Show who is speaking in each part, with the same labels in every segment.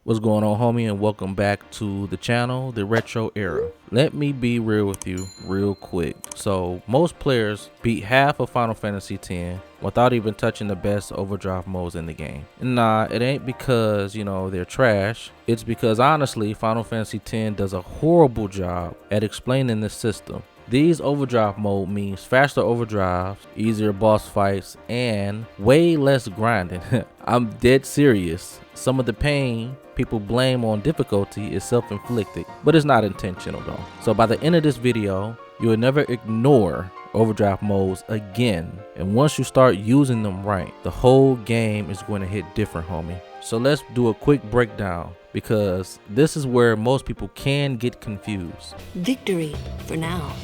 Speaker 1: What's going on, homie, and welcome back to the channel, The Retro Era. Let me be real with you real quick. So most players beat half of Final Fantasy X without even touching the best overdrive modes in the game. And nah, it ain't because, they're trash. It's because honestly, Final Fantasy X does a horrible job at explaining the system. These overdrive mode means faster overdrives, easier boss fights, and way less grinding. I'm dead serious. Some of the pain people blame on difficulty is self-inflicted, but it's not intentional though. So by the end of this video, you will never ignore overdrive modes again. And once you start using them right, the whole game is going to hit different, homie. So let's do a quick breakdown, because this is where most people can get confused.
Speaker 2: Victory for now.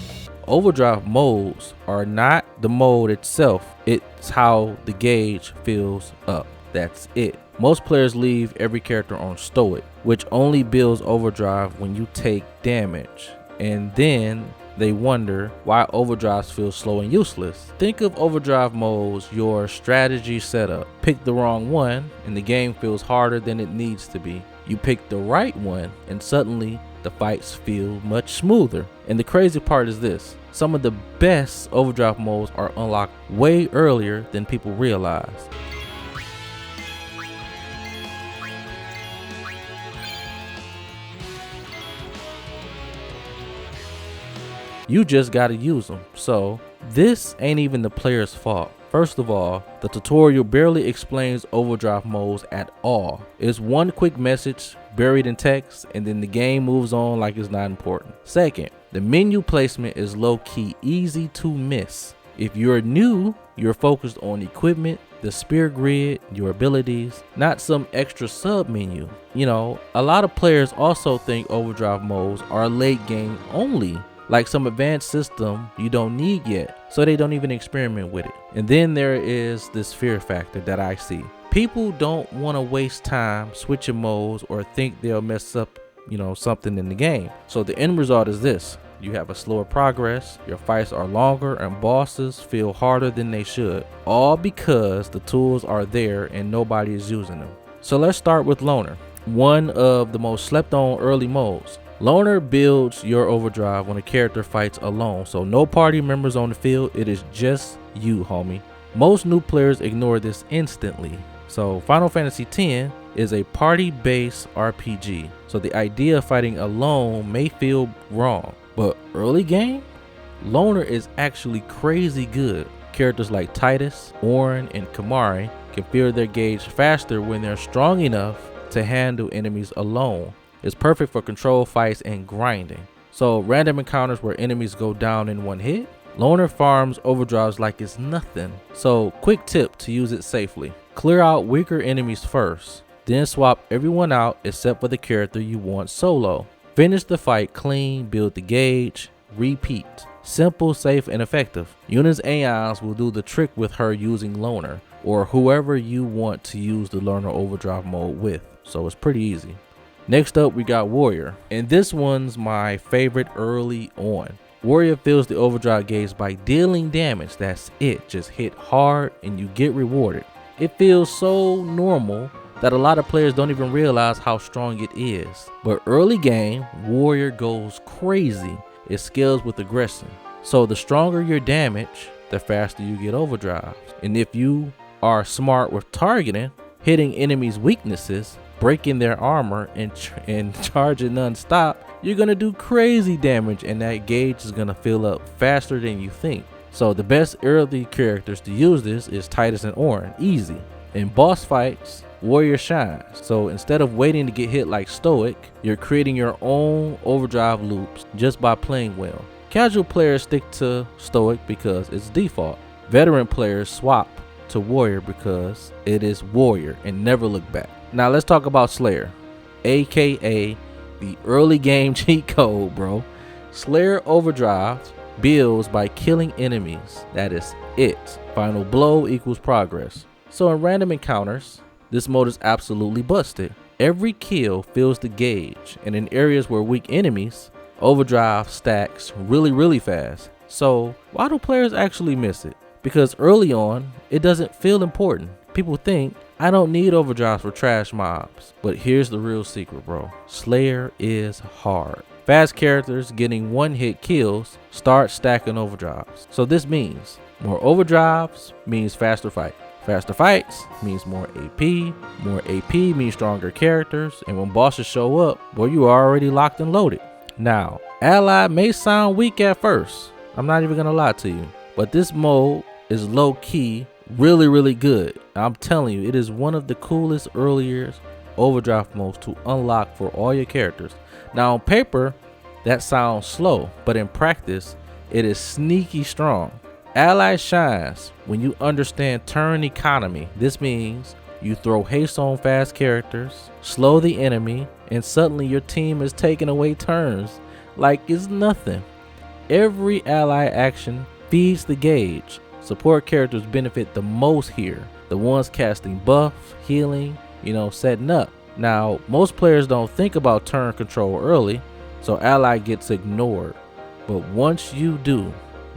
Speaker 1: Overdrive modes are not the mode itself, it's how the gauge fills up. That's it. Most players leave every character on stoic, which only builds overdrive when you take damage, and then they wonder why overdrives feel slow and useless. Think of overdrive modes your strategy setup. Pick the wrong one and the game feels harder than it needs to be. You pick the right one and suddenly the fights feel much smoother. And the crazy part is this: some of the best overdrive modes are unlocked way earlier than people realize. You just gotta use them. So this ain't even the player's fault. First of all, the tutorial barely explains overdrive modes at all. It's one quick message buried in text, and then the game moves on like it's not important. Second, the menu placement is low-key easy to miss. If you're new, you're focused on equipment, the spear grid, your abilities, not some extra sub menu. A lot of players also think overdrive modes are late game only, like some advanced system you don't need yet, so they don't even experiment with it. And then there is this fear factor that I see. People don't want to waste time switching modes or think they'll mess up, something in the game. So the end result is this: you have a slower progress, your fights are longer, and bosses feel harder than they should, all because the tools are there and nobody is using them. So let's start with Loner, one of the most slept on early modes. Loner builds your overdrive when a character fights alone, so no party members on the field, it is just you, homie. Most new players ignore this instantly. So Final Fantasy X is a party-based RPG, so the idea of fighting alone may feel wrong, but early game, Loner is actually crazy good. Characters like Titus, Auron, and Kimahri can fill their gauge faster when they're strong enough to handle enemies alone. It's perfect for control fights and grinding. So random encounters where enemies go down in one hit, Loner farms overdrives like it's nothing. So quick tip to use it safely: clear out weaker enemies first, then swap everyone out except for the character you want solo. Finish the fight clean, build the gauge, repeat. Simple, safe, and effective. Yuna's Aeons will do the trick with her using Loner, or whoever you want to use the Loner overdrive mode with. So it's pretty easy. Next up, we got Warrior, and this one's my favorite early on. Warrior fills the overdrive gauge by dealing damage. That's it. Just hit hard and you get rewarded. It feels so normal that a lot of players don't even realize how strong it is. But early game, Warrior goes crazy. It scales with aggression. So the stronger your damage, the faster you get overdrive. And if you are smart with targeting, hitting enemies' weaknesses, breaking their armor, and charging non-stop, you're gonna do crazy damage, and that gauge is gonna fill up faster than you think. So the best early characters to use this is Titus and Auron, easy. In boss fights, Warrior shines. So instead of waiting to get hit like Stoic, you're creating your own overdrive loops just by playing well. Casual players stick to Stoic because it's default. Veteran players swap to Warrior because it is Warrior and never look back. Now let's talk about Slayer, aka the early game cheat code, bro. Slayer overdrive builds by killing enemies. That is it. Final blow equals progress. So in random encounters, this mode is absolutely busted. Every kill fills the gauge, and in areas where weak enemies, overdrive stacks really fast. So why do players actually miss it? Because early on, it doesn't feel important. People think I don't need overdrives for trash mobs. But here's the real secret, bro. Slayer is hard. Fast characters getting one-hit kills start stacking overdrives. So this means more overdrives means faster fight. Faster fights means more AP. More AP means stronger characters. And when bosses show up, boy, you are already locked and loaded. Now, Ally may sound weak at first. I'm not even gonna lie to you. But this mode is low-key really good. I'm telling you, it is one of the coolest earlier overdrive modes to unlock for all your characters. Now on paper, that sounds slow, but in practice, it is sneaky strong. Ally shines when you understand turn economy. This means you throw haste on fast characters, slow the enemy, and suddenly your team is taking away turns like it's nothing. Every ally action feeds the gauge. Support characters benefit the most here. The ones casting buff, healing, setting up. Now, most players don't think about turn control early, so ally gets ignored. But once you do,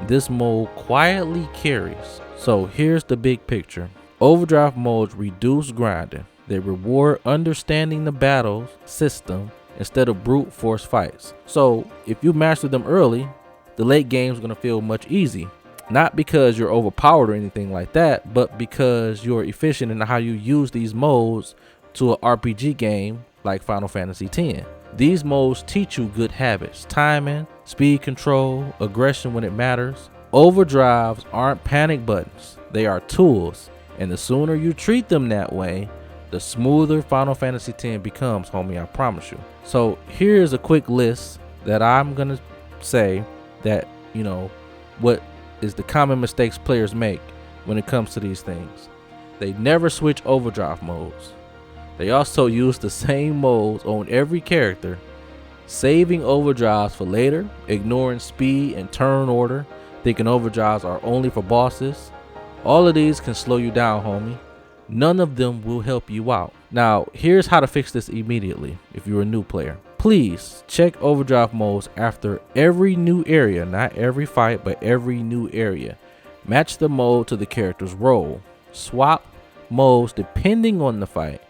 Speaker 1: this mode quietly carries. So here's the big picture. Overdrive modes reduce grinding. They reward understanding the battle system instead of brute force fights. So if you master them early, the late game is going to feel much easy. Not because you're overpowered or anything like that, but because you're efficient in how you use these modes to an RPG game like Final Fantasy X. These modes teach you good habits, timing, speed control, aggression when it matters. Overdrives aren't panic buttons, they are tools, and the sooner you treat them that way, the smoother Final Fantasy X becomes, homie, I promise you. So here's a quick list that I'm gonna say that, what is the common mistakes players make when it comes to these things. They never switch overdrive modes. They also use the same modes on every character, saving overdrives for later, ignoring speed and turn order, thinking overdrives are only for bosses. All of these can slow you down, homie. None of them will help you out. Now, here's how to fix this immediately if you're a new player. Please check overdrive modes after every new area, not every fight, but every new area. Match the mode to the character's role. Swap modes depending on the fight.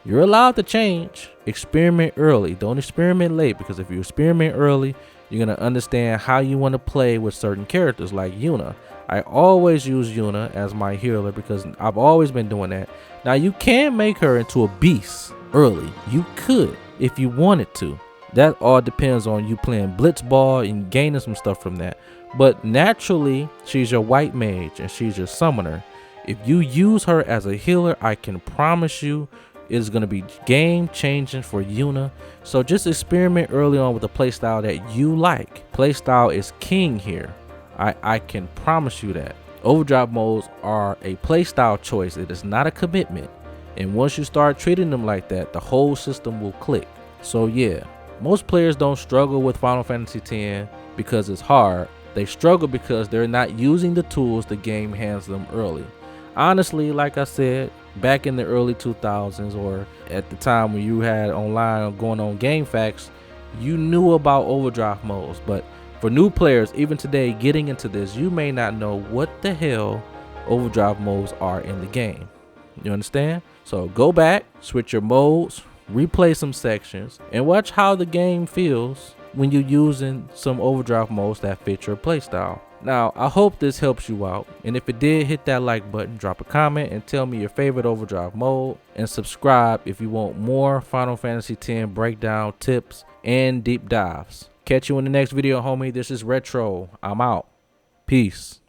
Speaker 1: You're allowed to change. Experiment early. Don't experiment late, because if you experiment early, you're going to understand how you want to play with certain characters like Yuna. I always use Yuna as my healer because I've always been doing that. Now, you can make her into a beast early. You could if you wanted to. That all depends on you playing Blitzball and gaining some stuff from that. But naturally, she's your white mage and she's your summoner. If you use her as a healer, I can promise you it's going to be game changing for Yuna. So just experiment early on with the playstyle that you like. Playstyle is king here. I can promise you that. Overdrive modes are a playstyle choice. It is not a commitment. And once you start treating them like that, the whole system will click. So yeah, most players don't struggle with Final Fantasy X because it's hard. They struggle because they're not using the tools the game hands them early. Honestly, like I said, back in the early 2000s or at the time when you had online going on GameFAQs, you knew about overdrive modes. But for new players, even today, getting into this, you may not know what the hell overdrive modes are in the game. You understand? So go back, switch your modes, replay some sections, and watch how the game feels when you're using some overdrive modes that fit your playstyle. Now, I hope this helps you out, and if it did, hit that like button, drop a comment, and tell me your favorite overdrive mode, and subscribe if you want more Final Fantasy X breakdown tips and deep dives. Catch you in the next video, homie. This is Retro. I'm out. Peace.